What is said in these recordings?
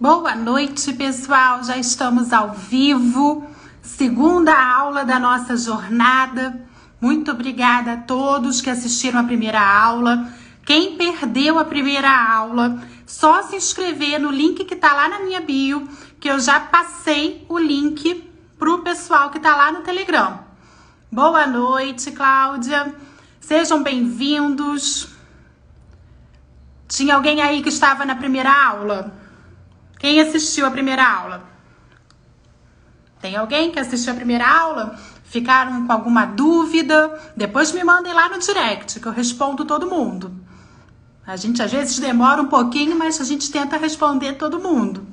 Boa noite, pessoal. Já estamos ao vivo. Segunda aula da nossa jornada. Muito obrigada a todos que assistiram a primeira aula. Quem perdeu a primeira aula, só se inscrever no link que tá lá na minha bio, que eu já passei o link pro pessoal que tá lá no Telegram. Boa noite, Cláudia. Sejam bem-vindos. Tinha alguém aí que estava na primeira aula? Quem assistiu a primeira aula? Tem alguém que assistiu a primeira aula? Ficaram com alguma dúvida? Depois me mandem lá no direct, que eu respondo todo mundo. A gente às vezes demora um pouquinho, mas a gente tenta responder todo mundo.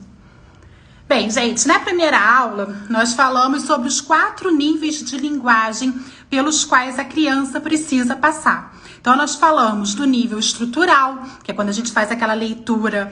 Bem, gente, na primeira aula, nós falamos sobre os 4 níveis de linguagem pelos quais a criança precisa passar. Então, nós falamos do nível estrutural, que é quando a gente faz aquela leitura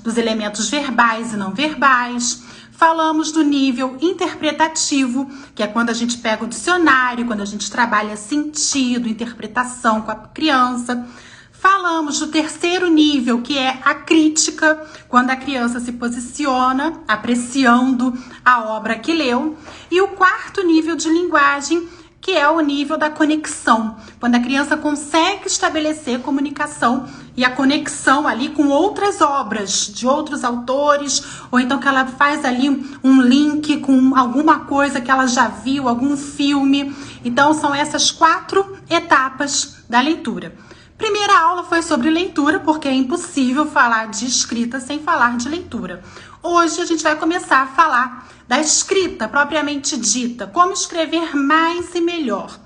dos elementos verbais e não verbais. Falamos do nível interpretativo, que é quando a gente pega o dicionário, quando a gente trabalha sentido, interpretação com a criança. Falamos do terceiro nível, que é a crítica, quando a criança se posiciona, apreciando a obra que leu. E o quarto nível de linguagem, que é o nível da conexão, quando a criança consegue estabelecer comunicação e a conexão ali com outras obras de outros autores, ou então que ela faz ali um link com alguma coisa que ela já viu, algum filme. Então são essas 4 etapas da leitura. Primeira aula foi sobre leitura, porque é impossível falar de escrita sem falar de leitura. Hoje a gente vai começar a falar da escrita propriamente dita, como escrever mais e melhor.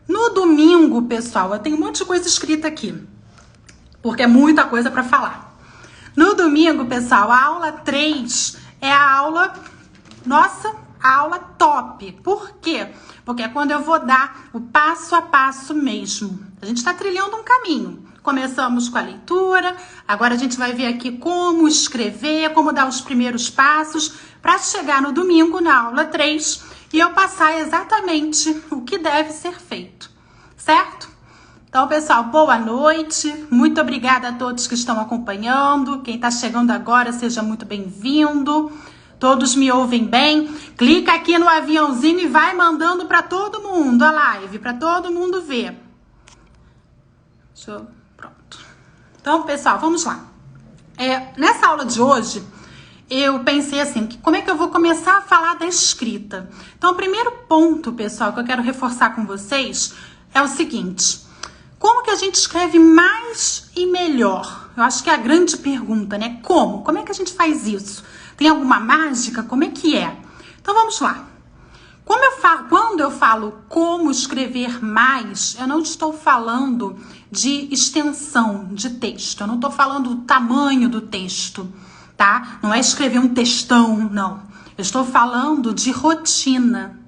No domingo, pessoal, eu tenho um monte de coisa escrita aqui, porque é muita coisa para falar. No domingo, pessoal, a aula 3 é a aula, a aula top. Por quê? Porque é quando eu vou dar o passo a passo mesmo. A gente está trilhando um caminho. Começamos com a leitura, agora a gente vai ver aqui como escrever, como dar os primeiros passos, para chegar no domingo, na aula 3, e eu passar exatamente o que deve ser feito, certo? Então, pessoal, boa noite, muito obrigada a todos que estão acompanhando, quem está chegando agora, seja muito bem-vindo, todos me ouvem bem, clica aqui no aviãozinho e vai mandando para todo mundo a live, para todo mundo ver. Pronto. Então, pessoal, vamos lá. Nessa aula de hoje, eu pensei assim, como é que eu vou começar a falar da escrita? Então, o primeiro ponto, pessoal, que eu quero reforçar com vocês é o seguinte: como que a gente escreve mais e melhor? Eu acho que é a grande pergunta, né? Como? Como é que a gente faz isso? Tem alguma mágica? Como é que é? Então, vamos lá. Quando eu falo como escrever mais, eu não estou falando de extensão de texto. Eu não estou falando do tamanho do texto, tá? Não é escrever um textão, não. Eu estou falando de rotina.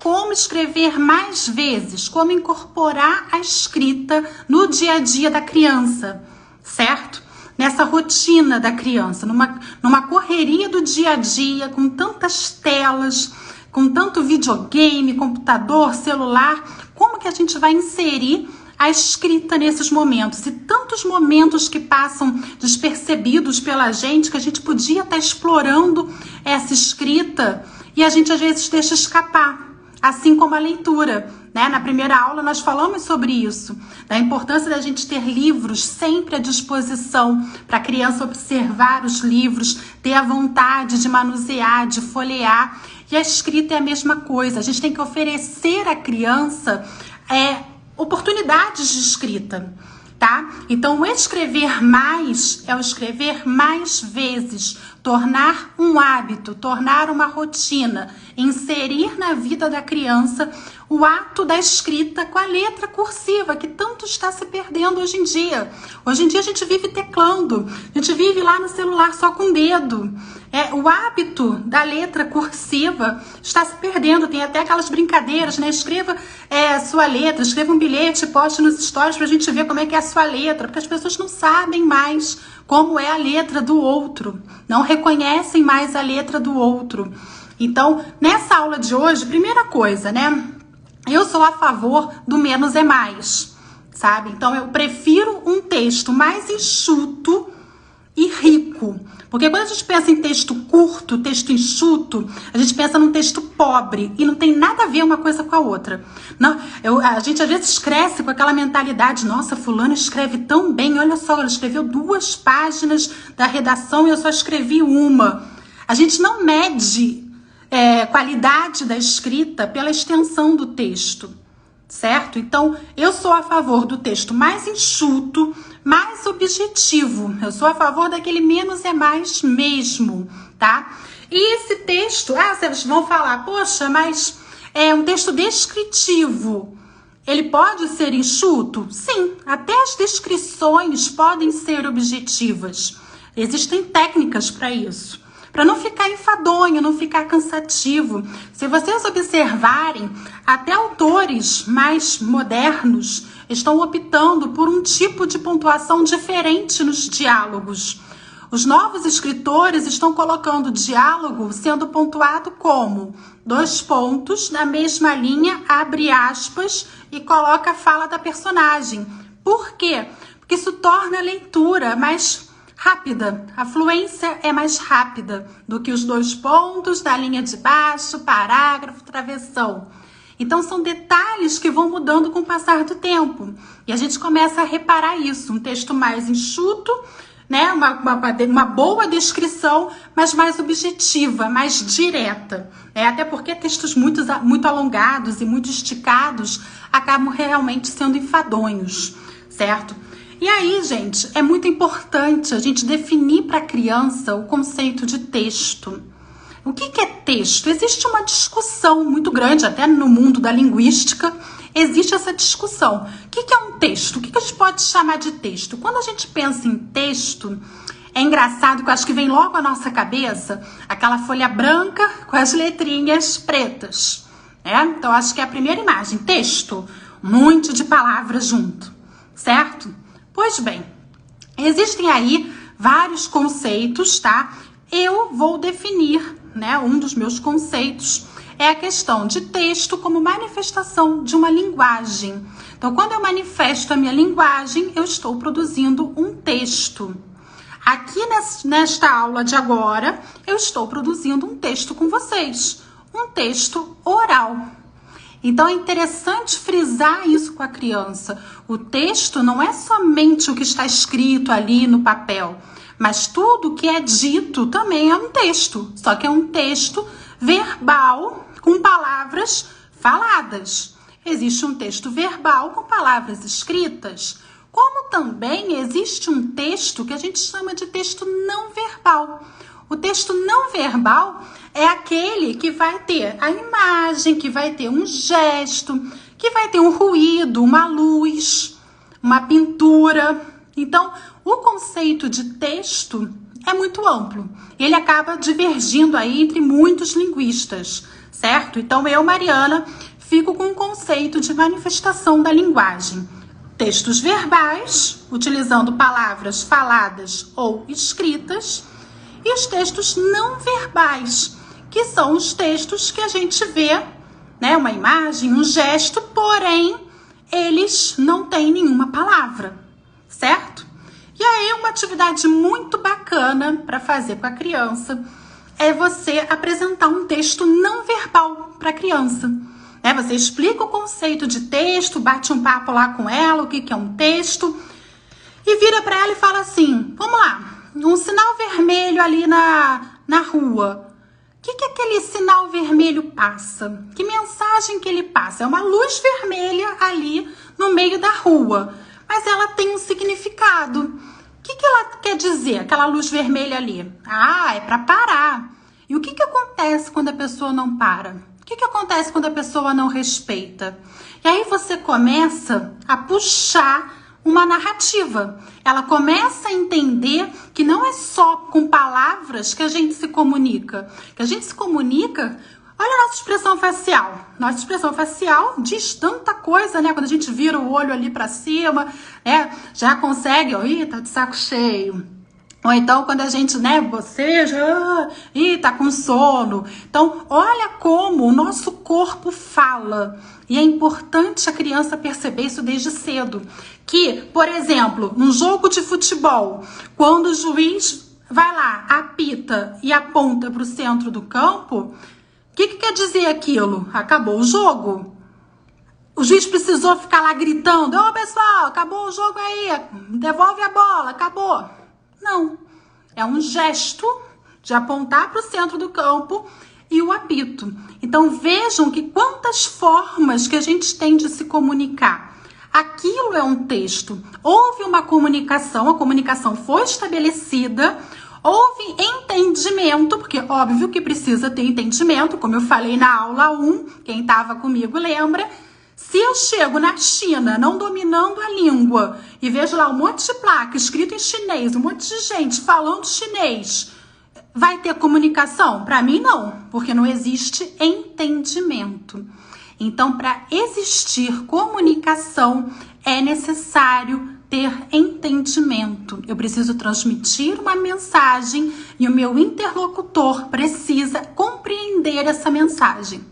Como escrever mais vezes, como incorporar a escrita no dia a dia da criança, certo? Nessa rotina da criança, numa correria do dia a dia, com tantas telas, com tanto videogame, computador, celular, como que a gente vai inserir a escrita nesses momentos? E tantos momentos que passam despercebidos pela gente, que a gente podia estar explorando essa escrita e a gente às vezes deixa escapar, assim como a leitura, né? Na primeira aula nós falamos sobre isso, da importância da gente ter livros sempre à disposição para a criança observar os livros, ter a vontade de manusear, de folhear. E a escrita é a mesma coisa, a gente tem que oferecer à criança oportunidades de escrita, tá? Então, o escrever mais é o escrever mais vezes, tornar um hábito, tornar uma rotina, inserir na vida da criança o ato da escrita com a letra cursiva, que tanto está se perdendo hoje em dia. Hoje em dia a gente vive teclando, a gente vive lá no celular só com o dedo. O hábito da letra cursiva está se perdendo. Tem até aquelas brincadeiras, né? Escreva a sua letra, escreva um bilhete, poste nos stories pra gente ver como é que é a sua letra, porque as pessoas não sabem mais como é a letra do outro, não reconhecem mais a letra do outro. Então, nessa aula de hoje, primeira coisa, né? Eu sou a favor do menos é mais, sabe? Então, eu prefiro um texto mais enxuto e rico. Porque quando a gente pensa em texto curto, texto enxuto, a gente pensa num texto pobre e não tem nada a ver uma coisa com a outra. Não, a gente às vezes cresce com aquela mentalidade, nossa, fulano escreve tão bem, olha só, ela escreveu 2 páginas da redação e eu só escrevi uma. A gente não mede qualidade da escrita pela extensão do texto, certo? Então, eu sou a favor do texto mais enxuto, mais objetivo. Eu sou a favor daquele menos é mais mesmo, tá? E esse texto, vocês vão falar, poxa, mas é um texto descritivo. Ele pode ser enxuto? Sim, até as descrições podem ser objetivas. Existem técnicas para isso. Para não ficar enfadonho, não ficar cansativo. Se vocês observarem, até autores mais modernos estão optando por um tipo de pontuação diferente nos diálogos. Os novos escritores estão colocando o diálogo sendo pontuado como 2 pontos, na mesma linha, abre aspas e coloca a fala da personagem. Por quê? Porque isso torna a leitura mais rápida, a fluência é mais rápida do que os 2 pontos da linha de baixo, parágrafo, travessão. Então são detalhes que vão mudando com o passar do tempo. E a gente começa a reparar isso, um texto mais enxuto, né? Uma boa descrição, mas mais objetiva, mais direta. Até porque textos muito alongados e muito esticados acabam realmente sendo enfadonhos, certo? E aí, gente, é muito importante a gente definir para a criança o conceito de texto. O que é texto? Existe uma discussão muito grande, até no mundo da linguística, existe essa discussão. O que é um texto? O que a gente pode chamar de texto? Quando a gente pensa em texto, é engraçado que eu acho que vem logo à nossa cabeça aquela folha branca com as letrinhas pretas. Então, acho que é a primeira imagem. Texto, um monte de palavras junto, certo? Pois bem, existem aí vários conceitos, tá? Eu vou definir, né? Um dos meus conceitos é a questão de texto como manifestação de uma linguagem. Então, quando eu manifesto a minha linguagem, eu estou produzindo um texto. Aqui nesta aula de agora, eu estou produzindo um texto com vocês, um texto oral. Então é interessante frisar isso com a criança. O texto não é somente o que está escrito ali no papel, mas tudo que é dito também é um texto, só que é um texto verbal com palavras faladas. Existe um texto verbal com palavras escritas, como também existe um texto que a gente chama de texto não verbal. O texto não verbal é aquele que vai ter a imagem, que vai ter um gesto, que vai ter um ruído, uma luz, uma pintura. Então, o conceito de texto é muito amplo. Ele acaba divergindo aí entre muitos linguistas, certo? Então, eu, Mariana, fico com o conceito de manifestação da linguagem. Textos verbais, utilizando palavras faladas ou escritas, e os textos não verbais, que são os textos que a gente vê, né, uma imagem, um gesto, porém, eles não têm nenhuma palavra, certo? E aí, uma atividade muito bacana para fazer com a criança é você apresentar um texto não verbal para a criança. Você explica o conceito de texto, bate um papo lá com ela, o que é um texto, e vira para ela e fala assim, vamos lá, um sinal vermelho ali na rua. O que aquele sinal vermelho passa? Que mensagem que ele passa? É uma luz vermelha ali no meio da rua, mas ela tem um significado. O que ela quer dizer, aquela luz vermelha ali? É para parar. E o que acontece quando a pessoa não para? O que acontece quando a pessoa não respeita? E aí você começa a puxar uma narrativa. Ela começa a entender que não é só com palavras que a gente se comunica. Que a gente se comunica... Olha a nossa expressão facial. Nossa expressão facial diz tanta coisa, né? Quando a gente vira o olho ali pra cima, né? Já consegue, tá de saco cheio. Ou então quando a gente, né, boceja, tá com sono. Então, olha como o nosso corpo fala. E é importante a criança perceber isso desde cedo. Que, por exemplo, num jogo de futebol, quando o juiz vai lá, apita e aponta para o centro do campo, o que quer dizer aquilo? Acabou o jogo. O juiz precisou ficar lá gritando: ô pessoal, acabou o jogo aí, devolve a bola, acabou. Não, é um gesto de apontar para o centro do campo e o apito. Então vejam que quantas formas que a gente tem de se comunicar. Aquilo é um texto. Houve uma comunicação, a comunicação foi estabelecida, houve entendimento, porque óbvio que precisa ter entendimento, como eu falei na aula 1, quem estava comigo lembra. Se eu chego na China, não dominando a língua, e vejo lá um monte de placa escrito em chinês, um monte de gente falando chinês, vai ter comunicação? Para mim, não, porque não existe entendimento. Então, para existir comunicação, é necessário ter entendimento. Eu preciso transmitir uma mensagem e o meu interlocutor precisa compreender essa mensagem,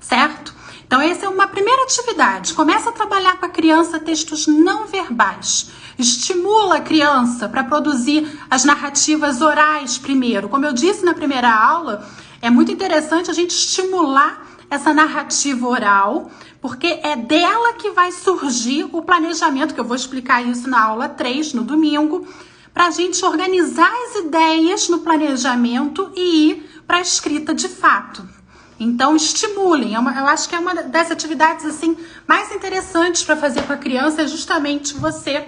certo? Então, essa é uma primeira atividade. Começa a trabalhar com a criança textos não verbais. Estimula a criança para produzir as narrativas orais primeiro. Como eu disse na primeira aula, é muito interessante a gente estimular essa narrativa oral, porque é dela que vai surgir o planejamento, que eu vou explicar isso na aula 3, no domingo, para a gente organizar as ideias no planejamento e ir para a escrita de fato. Então, estimulem. Eu acho que é uma das atividades assim mais interessantes para fazer com a criança, é justamente você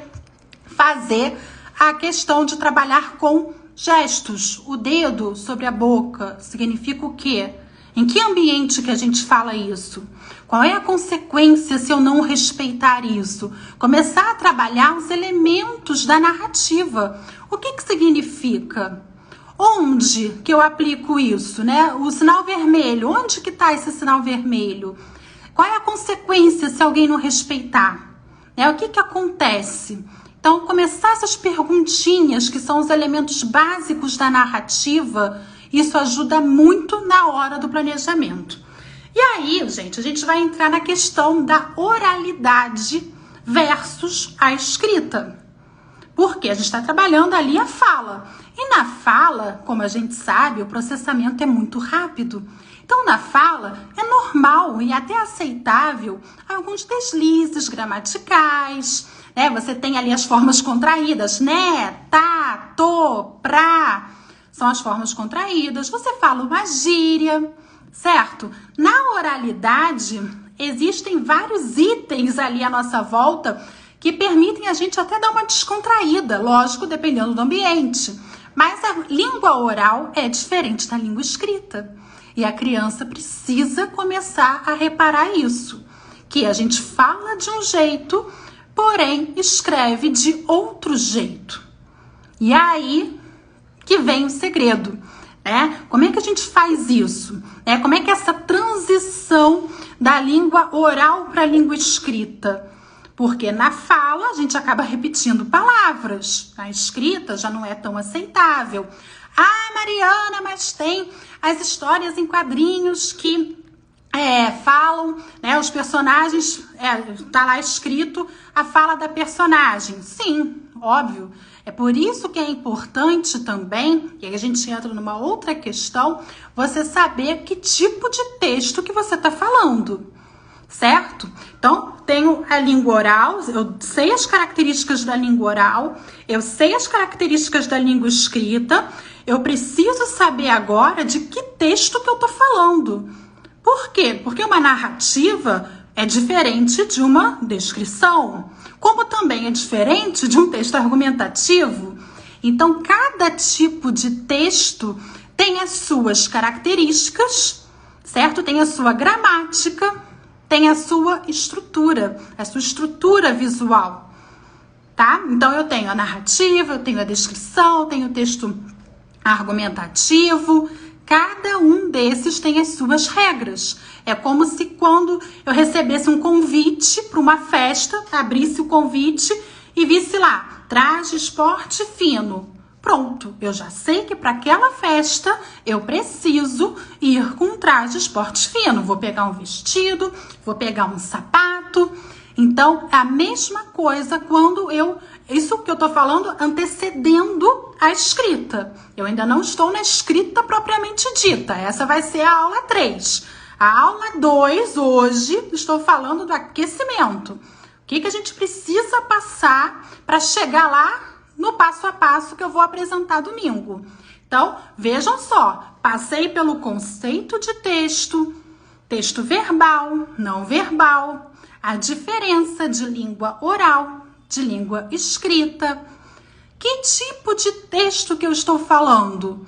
fazer a questão de trabalhar com gestos. O dedo sobre a boca significa o quê? Em que ambiente que a gente fala isso? Qual é a consequência se eu não respeitar isso? Começar a trabalhar os elementos da narrativa. O que significa? Onde que eu aplico isso, né? O sinal vermelho, onde que está esse sinal vermelho? Qual é a consequência se alguém não respeitar? Né? O que acontece? Então, começar essas perguntinhas, que são os elementos básicos da narrativa, isso ajuda muito na hora do planejamento. E aí, gente, a gente vai entrar na questão da oralidade versus a escrita. Porque a gente está trabalhando ali a fala. E na fala, como a gente sabe, o processamento é muito rápido. Então, na fala, é normal e até aceitável alguns deslizes gramaticais, né? Você tem ali as formas contraídas, né, tá, tô, pra. São as formas contraídas. Você fala uma gíria, certo? Na oralidade, existem vários itens ali à nossa volta que permitem a gente até dar uma descontraída, lógico, dependendo do ambiente. Mas a língua oral é diferente da língua escrita. E a criança precisa começar a reparar isso. Que a gente fala de um jeito, porém escreve de outro jeito. E aí que vem o segredo, né? Como é que a gente faz isso? Como é que é essa transição da língua oral para a língua escrita? Porque na fala a gente acaba repetindo palavras, na escrita já não é tão aceitável. Ah, Mariana, mas tem as histórias em quadrinhos que falam, né, os personagens, tá lá escrito a fala da personagem. Sim, óbvio. É por isso que é importante também, e aí a gente entra numa outra questão, você saber que tipo de texto que você está falando. Certo? Então, tenho a língua oral, eu sei as características da língua oral, eu sei as características da língua escrita, eu preciso saber agora de que texto que eu tô falando. Por quê? Porque uma narrativa é diferente de uma descrição, como também é diferente de um texto argumentativo. Então, cada tipo de texto tem as suas características, certo? Tem a sua gramática, tem a sua estrutura visual, tá? Então, eu tenho a narrativa, eu tenho a descrição, eu tenho o texto argumentativo. Cada um desses tem as suas regras. É como se quando eu recebesse um convite para uma festa, abrisse o convite e visse lá, traje esporte fino. Pronto, eu já sei que para aquela festa eu preciso ir com um traje esporte fino. Vou pegar um vestido, vou pegar um sapato. Então, é a mesma coisa quando isso que eu tô falando antecedendo a escrita. Eu ainda não estou na escrita propriamente dita. Essa vai ser a aula 3. A aula 2, hoje, estou falando do aquecimento. O que a gente precisa passar para chegar lá no passo a passo que eu vou apresentar domingo. Então, vejam só, passei pelo conceito de texto, texto verbal, não verbal, a diferença de língua oral, de língua escrita. Que tipo de texto que eu estou falando?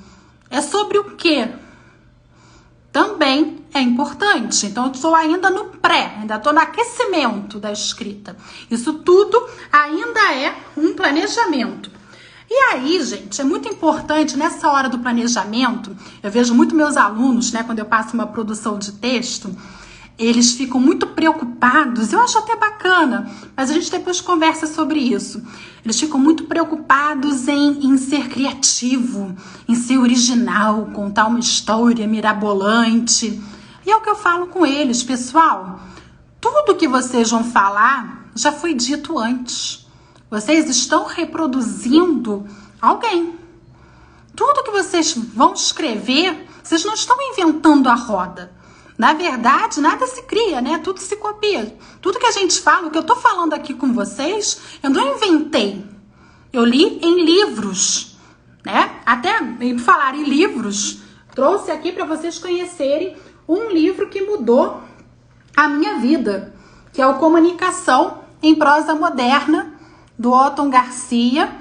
É sobre o quê? Também é importante. Então, eu estou ainda no pré, ainda estou no aquecimento da escrita. Isso tudo ainda é um planejamento. E aí, gente, é muito importante nessa hora do planejamento. Eu vejo muito meus alunos, né, quando eu passo uma produção de texto, eles ficam muito preocupados. Eu acho até bacana, mas a gente depois conversa sobre isso. Eles ficam muito preocupados em ser criativo, em ser original, contar uma história mirabolante. E é o que eu falo com eles, pessoal. Tudo que vocês vão falar já foi dito antes. Vocês estão reproduzindo alguém. Tudo que vocês vão escrever, vocês não estão inventando a roda. Na verdade, nada se cria, né? Tudo se copia. Tudo que a gente fala, o que eu tô falando aqui com vocês, eu não inventei. Eu li em livros, né? Até em falar em livros, trouxe aqui para vocês conhecerem um livro que mudou a minha vida, que é o Comunicação em Prosa Moderna, do Otton Garcia,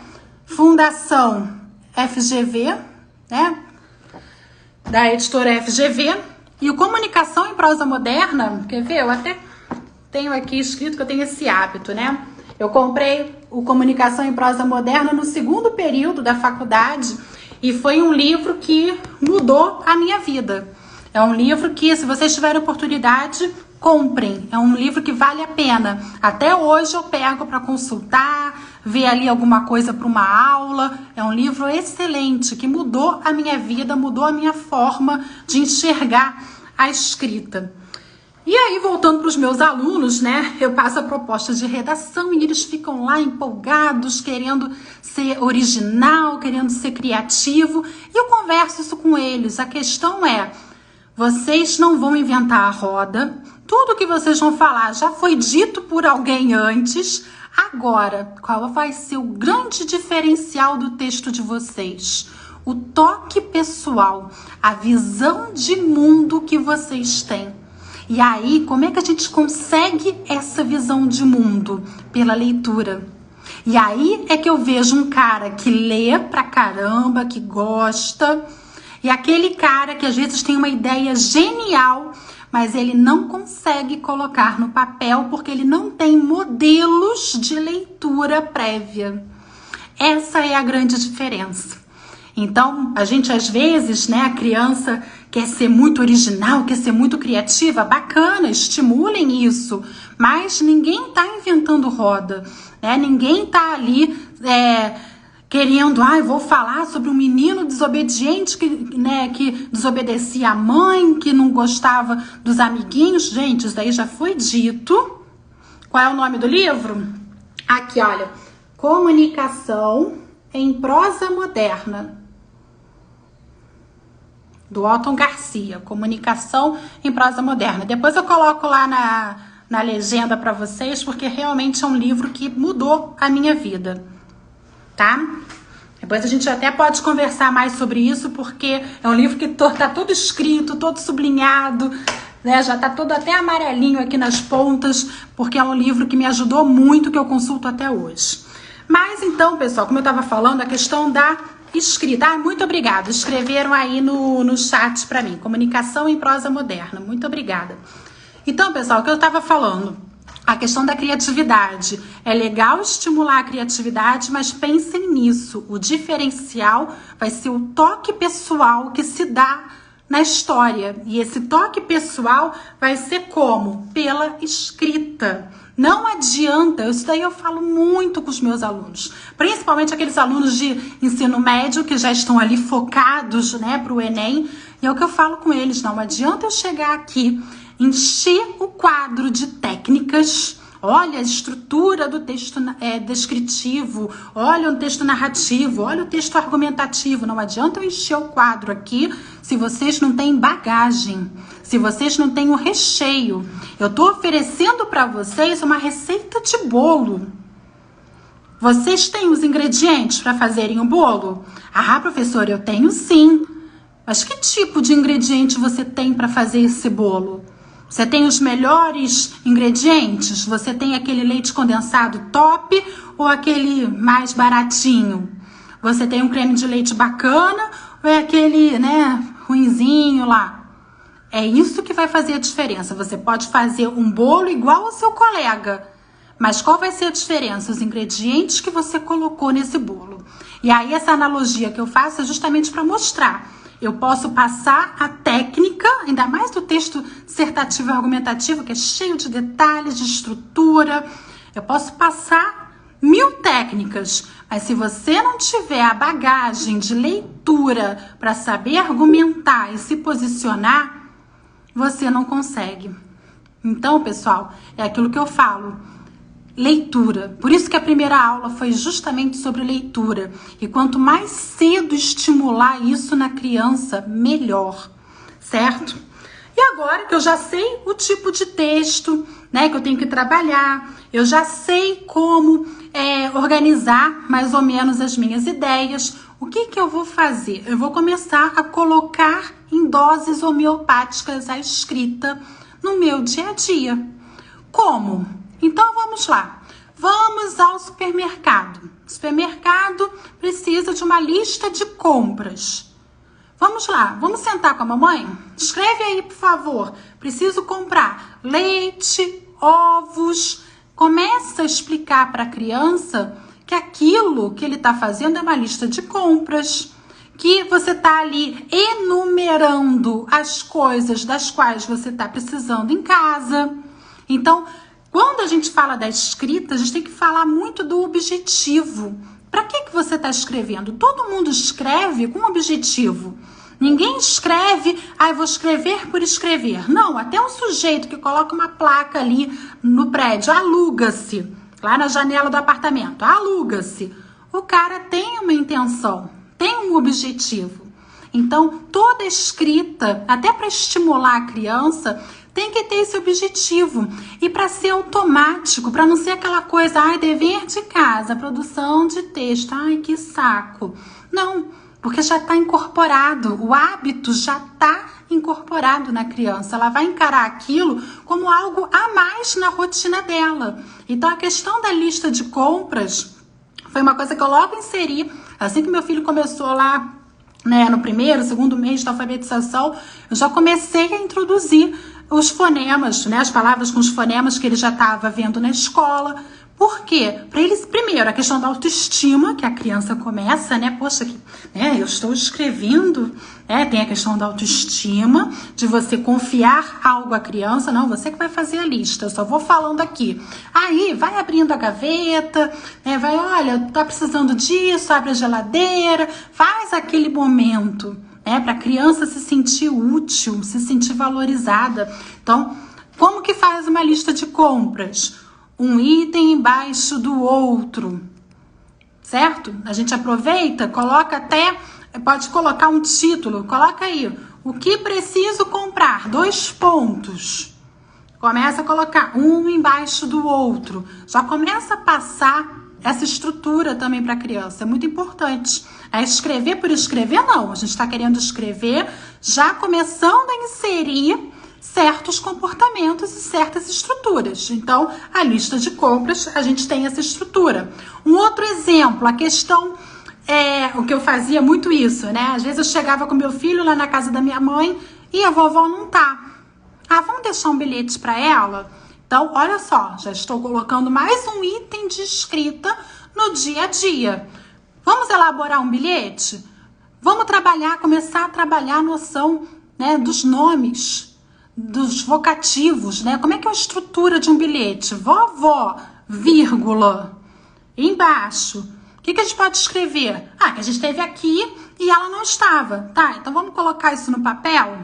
Fundação FGV, né? Da editora FGV. E o Comunicação em Prosa Moderna, quer ver? Eu até tenho aqui escrito que eu tenho esse hábito, né? Eu comprei o Comunicação em Prosa Moderna no segundo período da faculdade e foi um livro que mudou a minha vida. É um livro que, se vocês tiverem oportunidade, comprem. É um livro que vale a pena. Até hoje eu pego para consultar, ver ali alguma coisa para uma aula. É um livro excelente que mudou a minha vida, mudou a minha forma de enxergar a escrita. E aí, voltando para os meus alunos, né? Eu passo a proposta de redação e eles ficam lá empolgados, querendo ser original, querendo ser criativo. E eu converso isso com eles. A questão é, vocês não vão inventar a roda. Tudo que vocês vão falar já foi dito por alguém antes. Agora, qual vai ser o grande diferencial do texto de vocês? O toque pessoal, a visão de mundo que vocês têm. E aí, como é que a gente consegue essa visão de mundo? Pela leitura. E aí é que eu vejo um cara que lê pra caramba, que gosta, e aquele cara que às vezes tem uma ideia genial, mas ele não consegue colocar no papel porque ele não tem modelos de leitura prévia. Essa é a grande diferença. Então, a gente às vezes, né, a criança quer ser muito original, quer ser muito criativa, bacana, estimulem isso, mas ninguém está inventando roda, né? Ninguém está ali querendo, vou falar sobre um menino desobediente que desobedecia a mãe, que não gostava dos amiguinhos. Gente, isso daí já foi dito. Qual é o nome do livro? Aqui, olha, Comunicação em Prosa Moderna, do Otton Garcia, Comunicação em Prosa Moderna. Depois eu coloco lá na legenda para vocês, porque realmente é um livro que mudou a minha vida, tá? Depois a gente até pode conversar mais sobre isso, porque é um livro que tá todo escrito, todo sublinhado, né? Já tá todo até amarelinho aqui nas pontas, porque é um livro que me ajudou muito, que eu consulto até hoje. Mas então, pessoal, como eu estava falando, a questão da escrita. Muito obrigada. Escreveram aí no chat para mim. Comunicação em Prosa Moderna. Muito obrigada. Então, pessoal, o que eu estava falando, a questão da criatividade. É legal estimular a criatividade, mas pensem nisso. O diferencial vai ser o toque pessoal que se dá na história. E esse toque pessoal vai ser como? Pela escrita. Não adianta, isso daí eu falo muito com os meus alunos, principalmente aqueles alunos de ensino médio que já estão ali focados, né, para o Enem, e é o que eu falo com eles, não adianta eu chegar aqui, encher o quadro de técnicas, olha a estrutura do texto descritivo, olha o texto narrativo, olha o texto argumentativo, não adianta eu encher o quadro aqui se vocês não têm bagagem, se vocês não têm o recheio. Eu estou oferecendo para vocês uma receita de bolo. Vocês têm os ingredientes para fazerem o bolo? Ah, professora, eu tenho sim. Mas que tipo de ingrediente você tem para fazer esse bolo? Você tem os melhores ingredientes? Você tem aquele leite condensado top ou aquele mais baratinho? Você tem um creme de leite bacana ou é aquele, né, ruinzinho lá? É isso que vai fazer a diferença. Você pode fazer um bolo igual ao seu colega, mas qual vai ser a diferença? Os ingredientes que você colocou nesse bolo. E aí essa analogia que eu faço é justamente para mostrar. Eu posso passar a técnica, ainda mais do texto dissertativo e argumentativo, que é cheio de detalhes, de estrutura. Eu posso passar 1000 técnicas, mas se você não tiver a bagagem de leitura para saber argumentar e se posicionar, você não consegue. Então, pessoal, é aquilo que eu falo. Leitura. Por isso que a primeira aula foi justamente sobre leitura. E quanto mais cedo estimular isso na criança, melhor. Certo? E agora que eu já sei o tipo de texto, né, que eu tenho que trabalhar, eu já sei como organizar mais ou menos as minhas ideias, o que eu vou fazer? Eu vou começar a colocar em doses homeopáticas a escrita no meu dia a dia. Como? Então vamos lá. Vamos ao supermercado. O supermercado precisa de uma lista de compras. Vamos lá, vamos sentar com a mamãe? Escreve aí, por favor. Preciso comprar leite, ovos. Começa a explicar para a criança que aquilo que ele está fazendo é uma lista de compras, que você está ali enumerando as coisas das quais você está precisando em casa. Então, quando a gente fala da escrita, a gente tem que falar muito do objetivo. Para que você está escrevendo? Todo mundo escreve com objetivo. Ninguém escreve, eu vou escrever por escrever. Não, até um sujeito que coloca uma placa ali no prédio, aluga-se, lá na janela do apartamento, aluga-se. O cara tem uma intenção, tem um objetivo. Então, toda escrita, até para estimular a criança, tem que ter esse objetivo. E para ser automático, para não ser aquela coisa, dever de casa, produção de texto, que saco. Não, porque já está incorporado, o hábito já está incorporado na criança. Ela vai encarar aquilo como algo a mais na rotina dela. Então, a questão da lista de compras foi uma coisa que eu logo inseri, assim que meu filho começou lá, né, no primeiro, segundo mês de alfabetização, eu já comecei a introduzir os fonemas, né, as palavras com os fonemas que ele já estava vendo na escola. Por quê? Para eles, primeiro, a questão da autoestima, que a criança começa, né? Poxa, eu estou escrevendo, tem a questão da autoestima, de você confiar algo à criança. Não, você que vai fazer a lista, eu só vou falando aqui. Aí, vai abrindo a gaveta, vai, olha, tá precisando disso, abre a geladeira, faz aquele momento, para a criança se sentir útil, se sentir valorizada. Então, como que faz uma lista de compras? Um item embaixo do outro, certo? A gente aproveita, coloca até, pode colocar um título, coloca aí, o que preciso comprar, 2 pontos. Começa a colocar um embaixo do outro, já começa a passar essa estrutura também para a criança, é muito importante. Escrever por escrever, não, a gente está querendo escrever, já começando a inserir certos comportamentos e certas estruturas. Então, a lista de compras, a gente tem essa estrutura. Um outro exemplo, a questão, o que eu fazia muito isso, né? Às vezes eu chegava com meu filho lá na casa da minha mãe e a vovó não tá. Vamos deixar um bilhete para ela? Então, olha só, já estou colocando mais um item de escrita no dia a dia. Vamos elaborar um bilhete? Vamos começar a trabalhar a noção, né, dos nomes. dos vocativos, né? Como é que é a estrutura de um bilhete? Vovó, vírgula, embaixo. O que a gente pode escrever? Ah, que a gente esteve aqui e ela não estava. Tá, então vamos colocar isso no papel?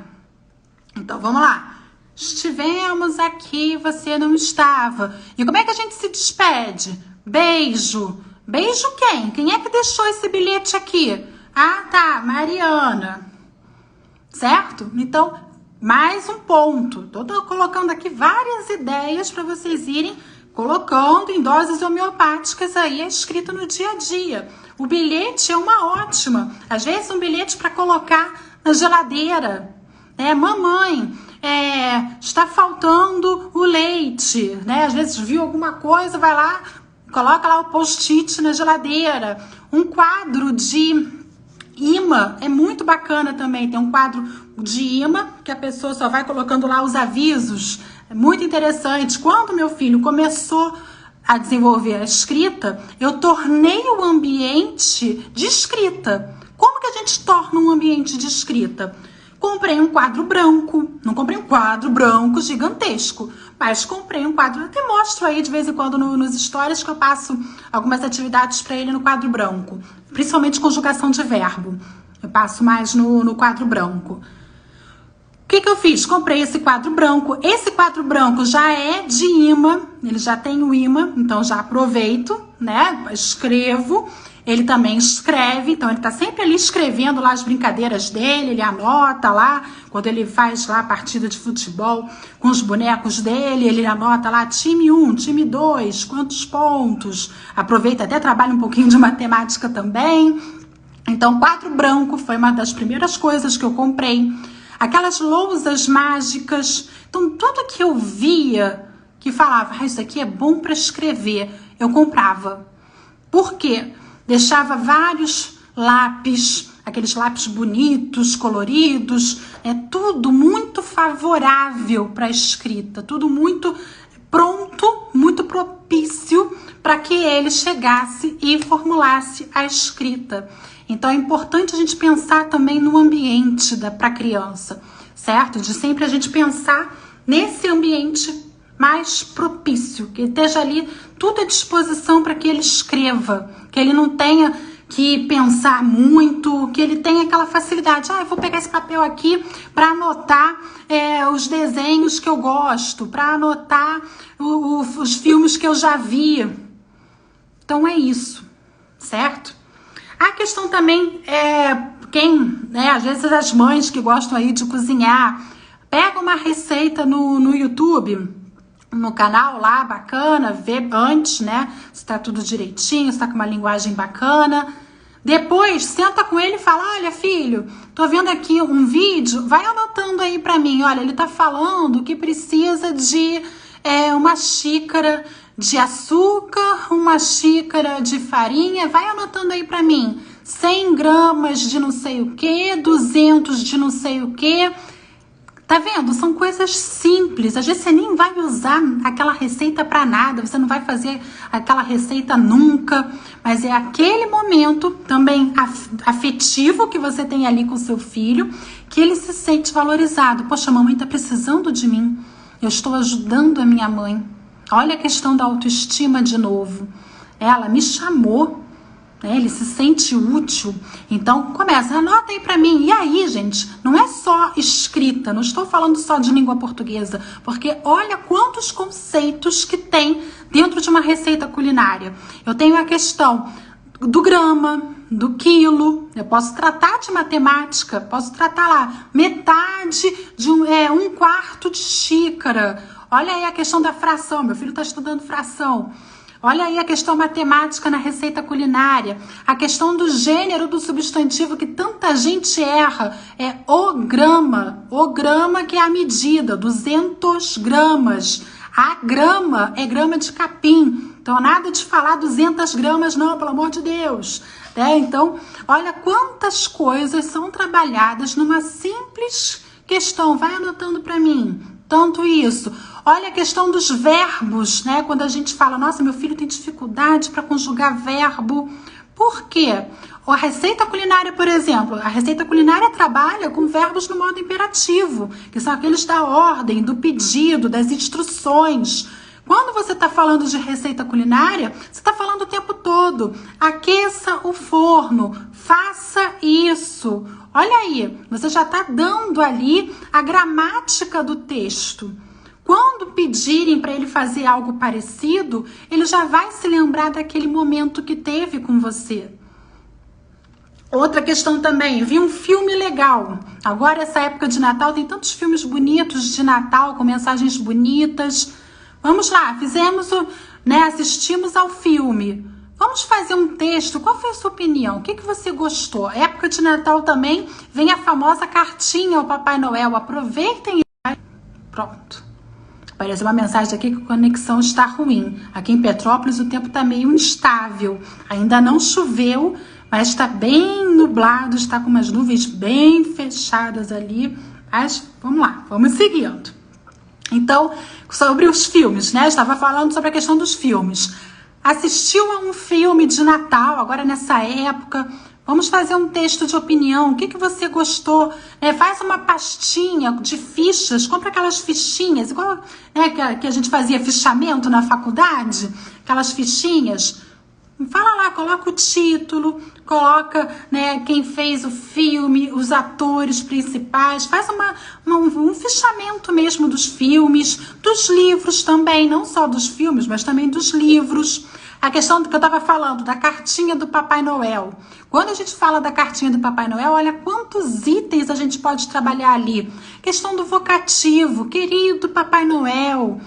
Então vamos lá. Estivemos aqui, você não estava. E como é que a gente se despede? Beijo. Beijo quem? Quem é que deixou esse bilhete aqui? Ah, tá, Mariana. Certo? Então, mais um ponto. Tô colocando aqui várias ideias para vocês irem colocando em doses homeopáticas aí a escrita no dia a dia. O bilhete é uma ótima. Às vezes um bilhete para colocar na geladeira. Mamãe, está faltando o leite, né? Às vezes viu alguma coisa, vai lá, coloca lá o post-it na geladeira. Um quadro de imã é muito bacana também. Tem um quadro de imã que a pessoa só vai colocando lá os avisos. É muito interessante. Quando meu filho começou a desenvolver a escrita, eu tornei o ambiente de escrita. Como que a gente torna um ambiente de escrita? Comprei um quadro branco, não comprei um quadro branco gigantesco, mas comprei um quadro, até mostro aí de vez em quando nos stories que eu passo algumas atividades para ele no quadro branco, principalmente conjugação de verbo, eu passo mais no quadro branco. O que eu fiz? Comprei esse quadro branco já é de imã, ele já tem o imã, então já aproveito, né, escrevo. Ele também escreve, então ele tá sempre ali escrevendo lá as brincadeiras dele, ele anota lá, quando ele faz lá a partida de futebol com os bonecos dele, ele anota lá time 1, time 2, quantos pontos, aproveita, até trabalha um pouquinho de matemática também. Então, quadro branco foi uma das primeiras coisas que eu comprei. Aquelas lousas mágicas, então tudo que eu via que falava, isso aqui é bom para escrever, eu comprava. Por quê? Deixava vários lápis, aqueles lápis bonitos, coloridos, tudo muito favorável para a escrita, tudo muito pronto, muito propício para que ele chegasse e formulasse a escrita. Então é importante a gente pensar também no ambiente para a criança, certo? De sempre a gente pensar nesse ambiente mais propício, que esteja ali tudo à disposição para que ele escreva, que ele não tenha que pensar muito, que ele tenha aquela facilidade. Eu vou pegar esse papel aqui para anotar os desenhos que eu gosto, para anotar os filmes que eu já vi. Então é isso, certo? A questão também às vezes as mães que gostam aí de cozinhar, pega uma receita no YouTube, no canal lá, bacana, vê antes, né, se tá tudo direitinho, se tá com uma linguagem bacana. Depois, senta com ele e fala, olha filho, tô vendo aqui um vídeo, vai anotando aí pra mim, olha, ele tá falando que precisa de uma xícara de açúcar, uma xícara de farinha, vai anotando aí pra mim, 100 gramas de não sei o que, 200 de não sei o que. Tá vendo? São coisas simples. Às vezes você nem vai usar aquela receita para nada, você não vai fazer aquela receita nunca, mas é aquele momento também afetivo que você tem ali com seu filho, que ele se sente valorizado. Poxa, a mamãe tá precisando de mim, eu estou ajudando a minha mãe. Olha a questão da autoestima de novo. Ela me chamou. Ele se sente útil, então começa, anota aí pra mim. E aí, gente, não é só escrita, não estou falando só de língua portuguesa, porque olha quantos conceitos que tem dentro de uma receita culinária. Eu tenho a questão do grama, do quilo, eu posso tratar de matemática, posso tratar lá metade de um quarto de xícara. Olha aí a questão da fração, meu filho está estudando fração. Olha aí a questão matemática na receita culinária, a questão do gênero do substantivo que tanta gente erra, é o grama que é a medida, 200 gramas, a grama é grama de capim, então nada de falar 200 gramas não, pelo amor de Deus, Então, olha quantas coisas são trabalhadas numa simples questão, vai anotando para mim, tanto isso. Olha a questão dos verbos, né? Quando a gente fala, nossa, meu filho tem dificuldade para conjugar verbo. Por quê? Ou a receita culinária, por exemplo. A receita culinária trabalha com verbos no modo imperativo, que são aqueles da ordem, do pedido, das instruções. Quando você está falando de receita culinária, você está falando o tempo todo. Aqueça o forno, faça isso. Olha aí, você já está dando ali a gramática do texto. Quando pedirem para ele fazer algo parecido, ele já vai se lembrar daquele momento que teve com você. Outra questão também, vi um filme legal. Agora, essa época de Natal, tem tantos filmes bonitos de Natal, com mensagens bonitas. Vamos lá, assistimos ao filme. Vamos fazer um texto. Qual foi a sua opinião? O que você gostou? Época de Natal também vem a famosa cartinha ao Papai Noel. Aproveitem e... Pronto. Apareceu uma mensagem aqui que a conexão está ruim. Aqui em Petrópolis o tempo está meio instável. Ainda não choveu, mas está bem nublado, está com umas nuvens bem fechadas ali. Mas vamos lá, vamos seguindo. Então, sobre os filmes, né? Eu estava falando sobre a questão dos filmes. Assistiu a um filme de Natal, agora nessa época, vamos fazer um texto de opinião. O que você gostou? Faz uma pastinha de fichas, compra aquelas fichinhas, igual que a gente fazia fichamento na faculdade, aquelas fichinhas. Fala lá, coloca o título, coloca quem fez o filme, os atores principais, faz um fichamento mesmo dos filmes, dos livros também, não só dos filmes, mas também dos livros. A questão que eu estava falando, da cartinha do Papai Noel. Quando a gente fala da cartinha do Papai Noel, olha quantos itens a gente pode trabalhar ali. Questão do vocativo, querido Papai Noel.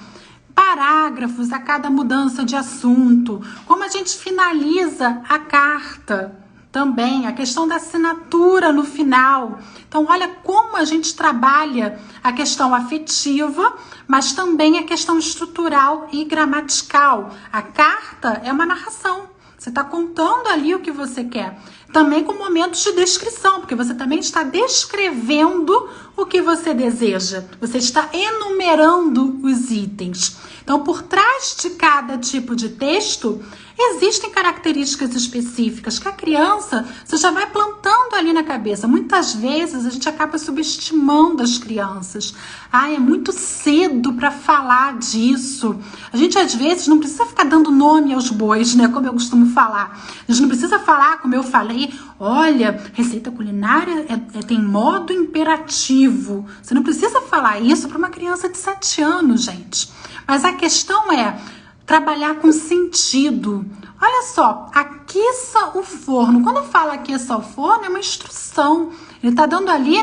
Parágrafos a cada mudança de assunto, como a gente finaliza a carta, também a questão da assinatura no final. Então, olha como a gente trabalha a questão afetiva, mas também a questão estrutural e gramatical. A carta é uma narração, você está contando ali o que você quer. Também com momentos de descrição, porque você também está descrevendo o que você deseja. Você está enumerando os itens. Então, por trás de cada tipo de texto, existem características específicas que a criança, você já vai plantando ali na cabeça. Muitas vezes a gente acaba subestimando as crianças. É muito cedo para falar disso. A gente às vezes não precisa ficar dando nome aos bois, né? Como eu costumo falar. A gente não precisa falar, como eu falei, olha, receita culinária tem modo imperativo. Você não precisa falar isso para uma criança de 7 anos, gente. Mas a questão é trabalhar com sentido. Olha só, aqueça o forno. Quando eu falo aqueça o forno, é uma instrução. Ele está dando ali,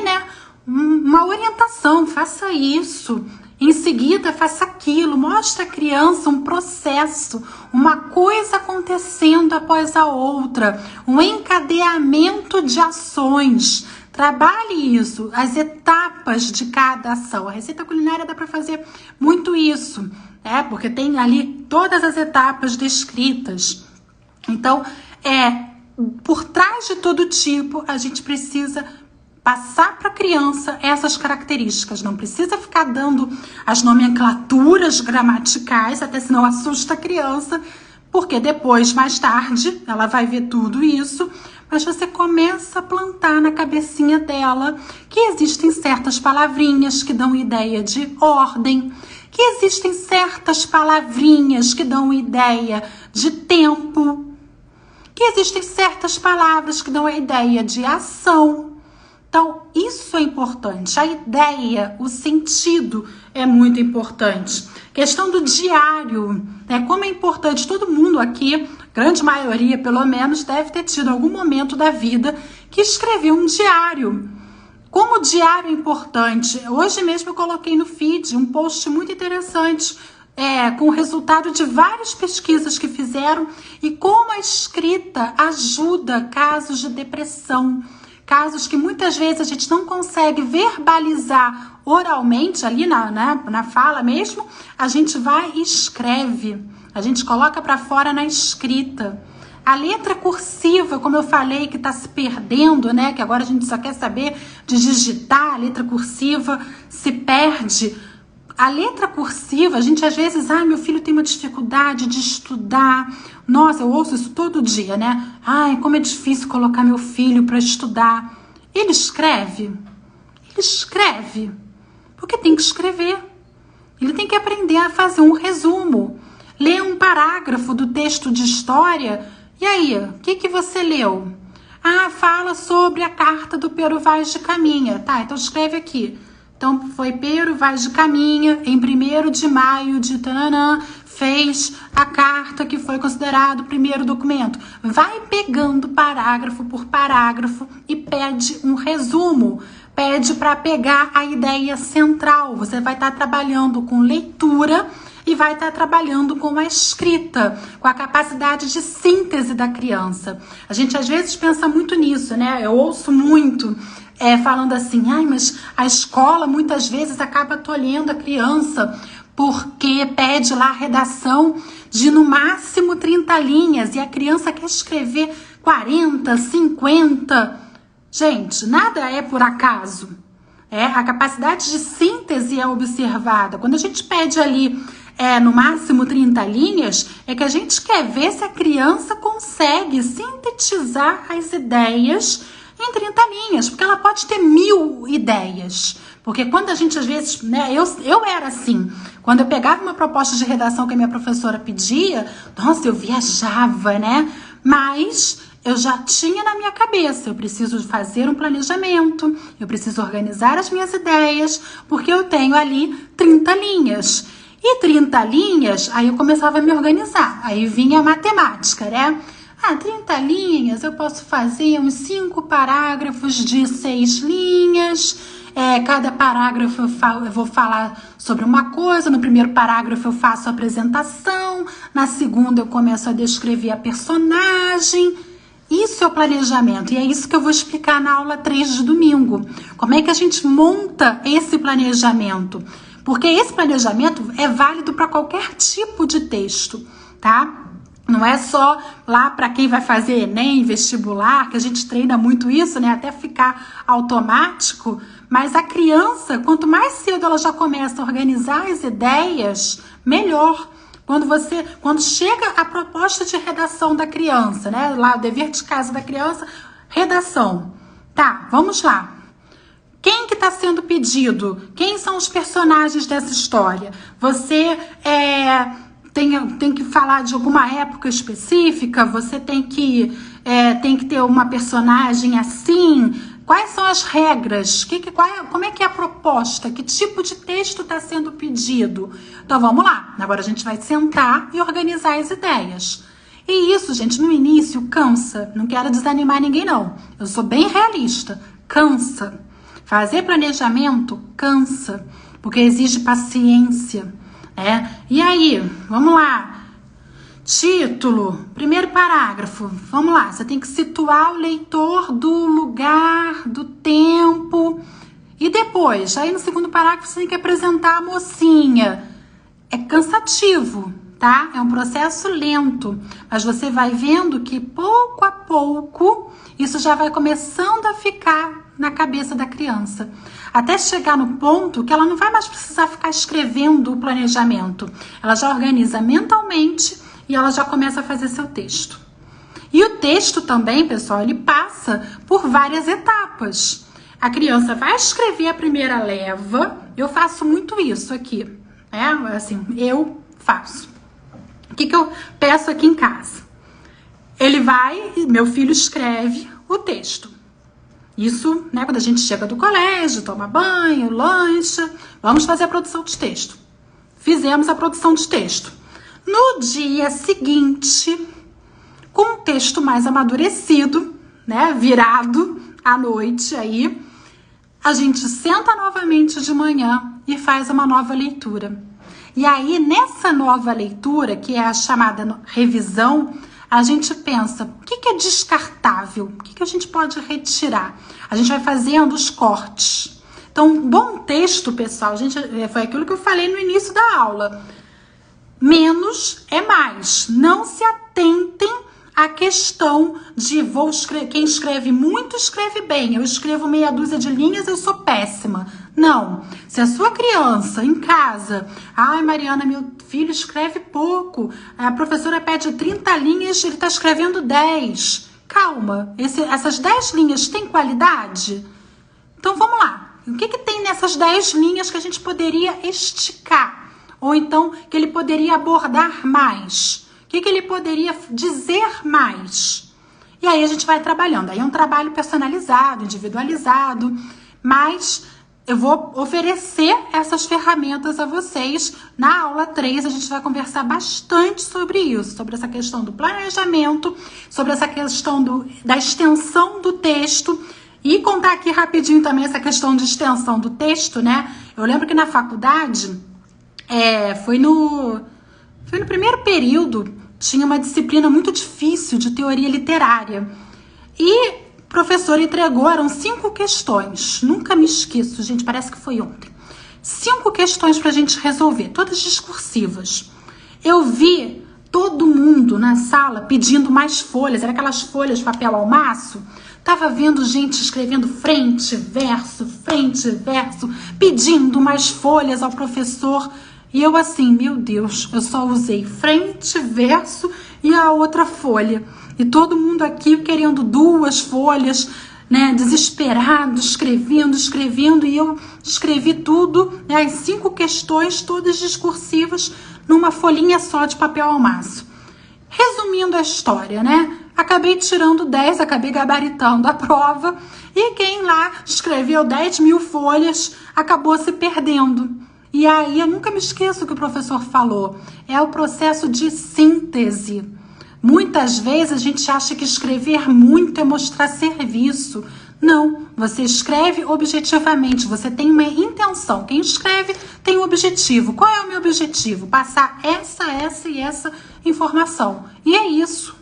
uma orientação. Faça isso. Em seguida, faça aquilo. Mostra à criança um processo, uma coisa acontecendo após a outra, um encadeamento de ações. Trabalhe isso, as etapas de cada ação. A receita culinária dá para fazer muito isso, porque tem ali todas as etapas descritas. Então, por trás de todo tipo, a gente precisa passar para a criança essas características. Não precisa ficar dando as nomenclaturas gramaticais, até senão assusta a criança, porque depois, mais tarde, ela vai ver tudo isso, mas você começa a plantar na cabecinha dela que existem certas palavrinhas que dão ideia de ordem, que existem certas palavrinhas que dão ideia de tempo, que existem certas palavras que dão a ideia de ação. Então, isso é importante. A ideia, o sentido é muito importante. Questão do diário, como é importante. Todo mundo aqui, grande maioria pelo menos, deve ter tido algum momento da vida que escreveu um diário. Como o diário é importante, hoje mesmo eu coloquei no feed um post muito interessante, com o resultado de várias pesquisas que fizeram e como a escrita ajuda casos de depressão. Casos que muitas vezes a gente não consegue verbalizar oralmente, ali na fala mesmo, a gente vai e escreve. A gente coloca para fora na escrita. A letra cursiva, como eu falei, que está se perdendo, que agora a gente só quer saber de digitar, a letra cursiva se perde. A letra cursiva, a gente às vezes, ai, meu filho tem uma dificuldade de estudar. Nossa, eu ouço isso todo dia, né? Ai, como é difícil colocar meu filho para estudar. Ele escreve? Ele escreve. Porque tem que escrever. Ele tem que aprender a fazer um resumo. Ler um parágrafo do texto de história. E aí, o que você leu? Ah, fala sobre a carta do Pero Vaz de Caminha. Tá, então escreve aqui. Então, foi Pero Vaz de Caminha, em 1º de maio de tananã, fez a carta que foi considerado o primeiro documento. Vai pegando parágrafo por parágrafo e pede um resumo. Pede para pegar a ideia central. Você vai estar trabalhando com leitura e vai estar trabalhando com a escrita, com a capacidade de síntese da criança. A gente às vezes pensa muito nisso, né? Eu ouço muito falando assim, ai, mas a escola muitas vezes acaba tolhendo a criança porque pede lá a redação de no máximo 30 linhas e a criança quer escrever 40, 50. Gente, nada é por acaso. A capacidade de síntese é observada. Quando a gente pede ali no máximo 30 linhas, é que a gente quer ver se a criança consegue sintetizar as ideias em 30 linhas, porque ela pode ter 1000 ideias. Porque quando a gente, às vezes, né, eu era assim, quando eu pegava uma proposta de redação que a minha professora pedia, nossa, eu viajava, né? Mas eu já tinha na minha cabeça, eu preciso fazer um planejamento, eu preciso organizar as minhas ideias, porque eu tenho ali 30 linhas. E 30 linhas, aí eu começava a me organizar, aí vinha a matemática, né? 30 linhas, eu posso fazer uns 5 parágrafos de 6 linhas. Cada parágrafo eu vou falar sobre uma coisa. No primeiro parágrafo eu faço a apresentação. Na segunda eu começo a descrever a personagem. Isso é o planejamento. E é isso que eu vou explicar na aula 3 de domingo. Como é que a gente monta esse planejamento? Porque esse planejamento é válido para qualquer tipo de texto, tá? Não é só lá para quem vai fazer Enem, vestibular, que a gente treina muito isso, né? Até ficar automático. Mas a criança, quanto mais cedo ela já começa a organizar as ideias, melhor. Quando chega a proposta de redação da criança, né? Lá, o dever de casa da criança, redação. Tá, vamos lá. Quem que está sendo pedido? Quem são os personagens dessa história? Você tem que falar de alguma época específica, você tem que ter uma personagem assim. Quais são as regras? Como é que é a proposta? Que tipo de texto está sendo pedido? Então vamos lá, agora a gente vai sentar e organizar as ideias. E isso, gente, no início cansa. Não quero desanimar ninguém, não. Eu sou bem realista. Cansa. Fazer planejamento cansa, porque exige paciência. E aí, vamos lá. Título, primeiro parágrafo. Vamos lá, você tem que situar o leitor do lugar, do tempo. E depois, aí no segundo parágrafo, você tem que apresentar a mocinha. É cansativo, tá? É um processo lento. Mas você vai vendo que pouco a pouco isso já vai começando a ficar na cabeça da criança. Até chegar no ponto que ela não vai mais precisar ficar escrevendo o planejamento. Ela já organiza mentalmente e ela já começa a fazer seu texto. E o texto também, pessoal, ele passa por várias etapas. A criança vai escrever a primeira leva. Eu faço muito isso aqui. Assim, eu faço. O que eu peço aqui em casa? Meu filho escreve o texto. Isso, né, quando a gente chega do colégio, toma banho, lancha, vamos fazer a produção de texto. Fizemos a produção de texto. No dia seguinte, com um texto mais amadurecido, né, virado à noite aí, a gente senta novamente de manhã e faz uma nova leitura. E aí, nessa nova leitura, que é a chamada revisão, a gente pensa, o que é descartável? O que a gente pode retirar? A gente vai fazendo os cortes. Então, um bom texto, pessoal, foi aquilo que eu falei no início da aula. Menos é mais. Não se atentem a questão de quem escreve muito escreve bem, eu escrevo meia dúzia de linhas, eu sou péssima. Não, se a sua criança em casa, ai Mariana, meu filho escreve pouco, a professora pede 30 linhas, ele está escrevendo 10. Calma, essas 10 linhas têm qualidade? Então vamos lá, o que tem nessas 10 linhas que a gente poderia esticar? Ou então que ele poderia abordar mais? O que ele poderia dizer mais? E aí a gente vai trabalhando. Aí é um trabalho personalizado, individualizado, mas eu vou oferecer essas ferramentas a vocês. Na aula 3 a gente vai conversar bastante sobre isso, sobre essa questão do planejamento, sobre essa questão da extensão do texto, e contar aqui rapidinho também essa questão de extensão do texto, né? Eu lembro que na faculdade, foi no primeiro período, tinha uma disciplina muito difícil de teoria literária. E o professor entregou, eram 5 questões. Nunca me esqueço, gente, parece que foi ontem. 5 questões pra gente resolver, todas discursivas. Eu vi todo mundo na sala pedindo mais folhas, era aquelas folhas de papel ao maço. Tava vendo gente escrevendo frente, verso, pedindo mais folhas ao professor. E eu assim, meu Deus, eu só usei frente, verso e a outra folha. E todo mundo aqui querendo 2 folhas, né, desesperado, escrevendo. E eu escrevi tudo, né, as 5 questões, todas discursivas, numa folhinha só de papel ao maço. Resumindo a história, né? Acabei tirando 10, acabei gabaritando a prova. E quem lá escreveu 10.000 folhas acabou se perdendo. E aí eu nunca me esqueço o que o professor falou. É o processo de síntese. Muitas vezes a gente acha que escrever muito é mostrar serviço. Não, você escreve objetivamente, você tem uma intenção. Quem escreve tem um objetivo. Qual é o meu objetivo? Passar essa e essa informação. E é isso.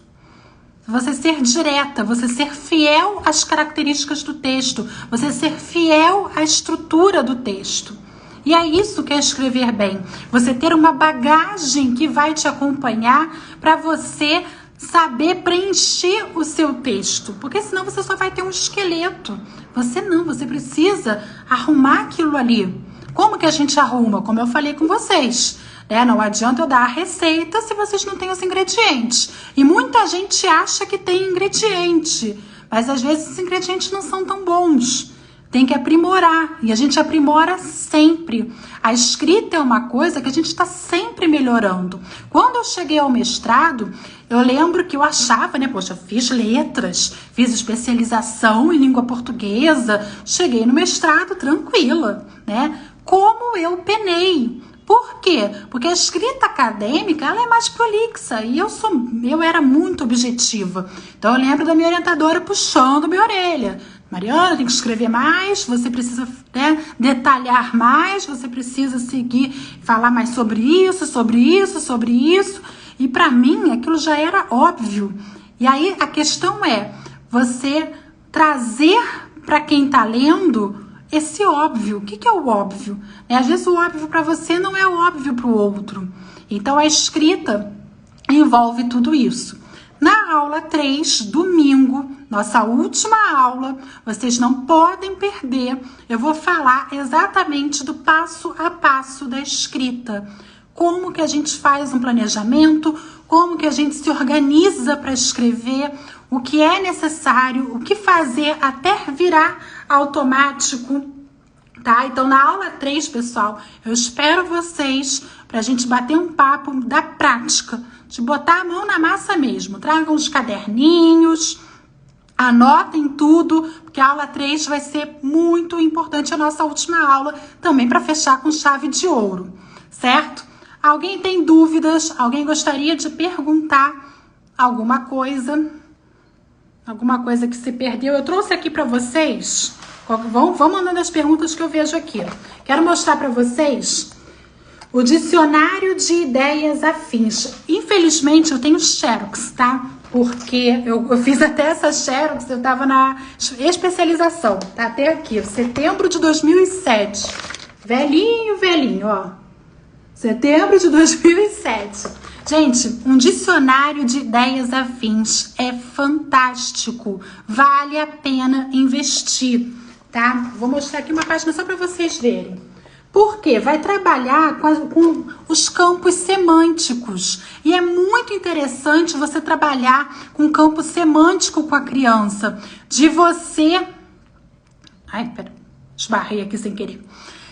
Você ser direta, você ser fiel às características do texto, você ser fiel à estrutura do texto. E é isso que é escrever bem. Você ter uma bagagem que vai te acompanhar para você saber preencher o seu texto. Porque senão você só vai ter um esqueleto. Você não, você precisa arrumar aquilo ali. Como que a gente arruma? Como eu falei com vocês. Não adianta eu dar a receita se vocês não têm os ingredientes. E muita gente acha que tem ingrediente. Mas às vezes os ingredientes não são tão bons. Tem que aprimorar, e a gente aprimora sempre. A escrita é uma coisa que a gente está sempre melhorando. Quando eu cheguei ao mestrado, eu lembro que eu achava, né, poxa, fiz letras, fiz especialização em língua portuguesa, cheguei no mestrado tranquila, né? Como eu penei. Por quê? Porque a escrita acadêmica, ela é mais prolixa, e eu era muito objetiva. Então eu lembro da minha orientadora puxando minha orelha. Mariana, tem que escrever mais, você precisa, né, detalhar mais, você precisa seguir, falar mais sobre isso. E para mim, aquilo já era óbvio. E aí a questão é você trazer para quem está lendo esse óbvio. O que é o óbvio? Às vezes o óbvio para você não é óbvio para o outro. Então a escrita envolve tudo isso. Na aula 3, domingo, nossa última aula, vocês não podem perder. Eu vou falar exatamente do passo a passo da escrita. Como que a gente faz um planejamento, como que a gente se organiza para escrever, o que é necessário, o que fazer até virar automático, tá? Então, na aula 3, pessoal, eu espero vocês para a gente bater um papo da prática, de botar a mão na massa mesmo. Tragam os caderninhos, anotem tudo, porque a aula 3 vai ser muito importante, a nossa última aula, também para fechar com chave de ouro, certo? Alguém tem dúvidas? Alguém gostaria de perguntar alguma coisa? Alguma coisa que se perdeu? Eu trouxe aqui para vocês. Vão mandando as perguntas que eu vejo aqui. Quero mostrar para vocês o dicionário de ideias afins. Infelizmente, eu tenho xerox, tá? Porque eu fiz até essa xerox, eu tava na especialização, tá? Até aqui, setembro de 2007. Velhinho, ó. Setembro de 2007. Gente, um dicionário de ideias afins é fantástico. Vale a pena investir, tá? Vou mostrar aqui uma página só para vocês verem. Por quê? Vai trabalhar com os campos semânticos. E é muito interessante você trabalhar com campo semântico com a criança. De você... Ai, pera, esbarrei aqui sem querer.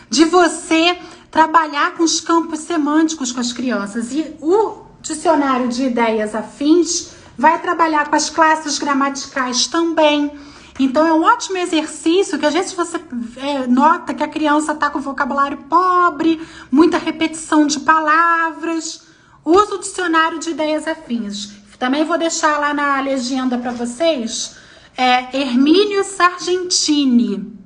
De você trabalhar com os campos semânticos com as crianças. E o dicionário de ideias afins vai trabalhar com as classes gramaticais também. Então é um ótimo exercício que às vezes você nota que a criança está com vocabulário pobre, muita repetição de palavras. Usa o dicionário de ideias afins. Também vou deixar lá na legenda para vocês, Hermínio Sargentini,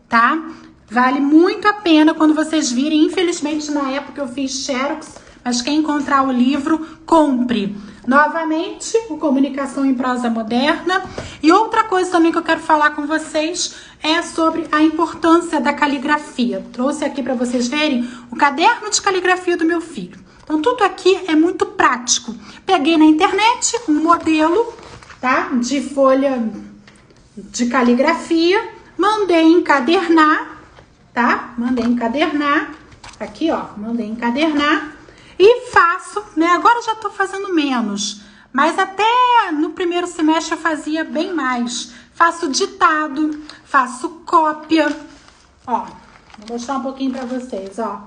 tá? Vale muito a pena quando vocês virem. Infelizmente, na época eu fiz xerox, mas quem encontrar o livro, compre. Novamente, o Comunicação em Prosa Moderna. E outra coisa também que eu quero falar com vocês é sobre a importância da caligrafia. Trouxe aqui para vocês verem o caderno de caligrafia do meu filho. Então, tudo aqui é muito prático. Peguei na internet um modelo, tá? De folha de caligrafia. Mandei encadernar. Tá? Mandei encadernar. Aqui, ó. Mandei encadernar. E faço, né? Agora eu já tô fazendo menos. Mas até no primeiro semestre eu fazia bem mais. Faço ditado. Faço cópia. Ó. Vou mostrar um pouquinho pra vocês, ó.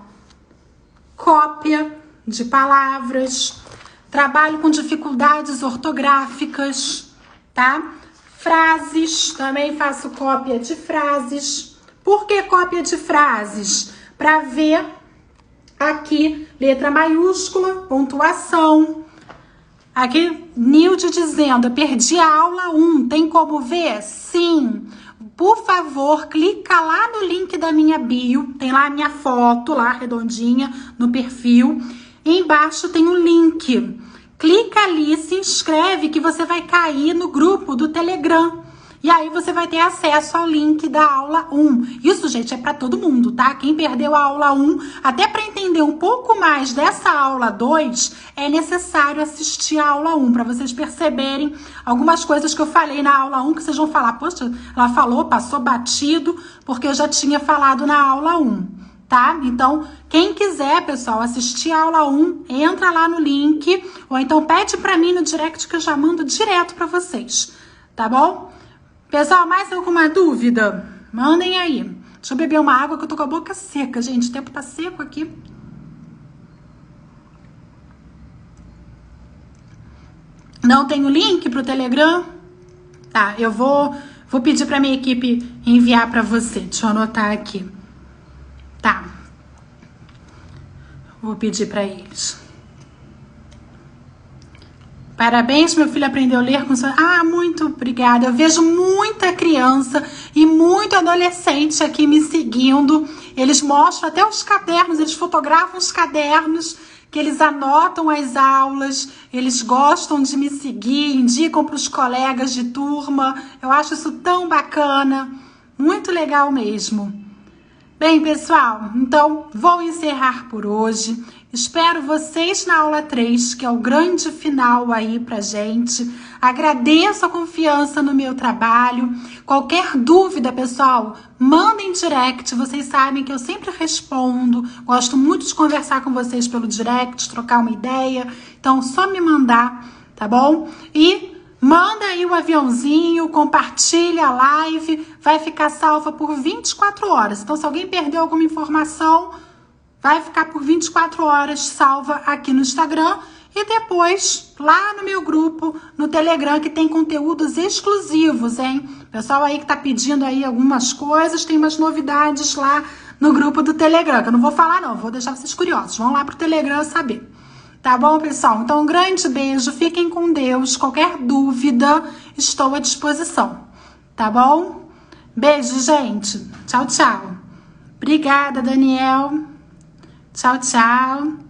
Cópia de palavras. Trabalho com dificuldades ortográficas. Tá? Frases. Também faço cópia de frases. Por que cópia de frases? Para ver aqui, letra maiúscula, pontuação. Aqui, Nilde dizendo, eu perdi a aula 1, tem como ver? Sim. Por favor, clica lá no link da minha bio, tem lá a minha foto, lá redondinha, no perfil. E embaixo tem um link. Clica ali, se inscreve que você vai cair no grupo do Telegram. E aí você vai ter acesso ao link da aula 1. Isso, gente, é para todo mundo, tá? Quem perdeu a aula 1, até para entender um pouco mais dessa aula 2, é necessário assistir a aula 1, para vocês perceberem algumas coisas que eu falei na aula 1, que vocês vão falar, poxa, ela falou, passou batido, porque eu já tinha falado na aula 1, tá? Então, quem quiser, pessoal, assistir a aula 1, entra lá no link, ou então pede para mim no direct que eu já mando direto para vocês, tá bom? Pessoal, mais alguma dúvida? Mandem aí. Deixa eu beber uma água que eu tô com a boca seca, gente. O tempo tá seco aqui. Não tem o link pro Telegram? Tá, eu vou pedir pra minha equipe enviar pra você. Deixa eu anotar aqui. Tá. Vou pedir pra eles. Parabéns, meu filho aprendeu a ler com... Ah, muito obrigada. Eu vejo muita criança e muito adolescente aqui me seguindo. Eles mostram até os cadernos, eles fotografam os cadernos, que eles anotam as aulas, eles gostam de me seguir, indicam para os colegas de turma. Eu acho isso tão bacana, muito legal mesmo. Bem, pessoal, então vou encerrar por hoje. Espero vocês na aula 3, que é o grande final aí pra gente. Agradeço a confiança no meu trabalho. Qualquer dúvida, pessoal, mandem direct. Vocês sabem que eu sempre respondo. Gosto muito de conversar com vocês pelo direct, trocar uma ideia. Então, só me mandar, tá bom? E manda aí o aviãozinho, compartilha a live. Vai ficar salva por 24 horas. Então, se alguém perdeu alguma informação... vai ficar por 24 horas salva aqui no Instagram e depois lá no meu grupo, no Telegram, que tem conteúdos exclusivos, hein? Pessoal aí que tá pedindo aí algumas coisas, tem umas novidades lá no grupo do Telegram, que eu não vou falar não, vou deixar vocês curiosos. Vão lá pro Telegram saber. Tá bom, pessoal? Então, um grande beijo, fiquem com Deus. Qualquer dúvida, estou à disposição. Tá bom? Beijo, gente. Tchau, tchau. Obrigada, Daniel. Tchau, tchau.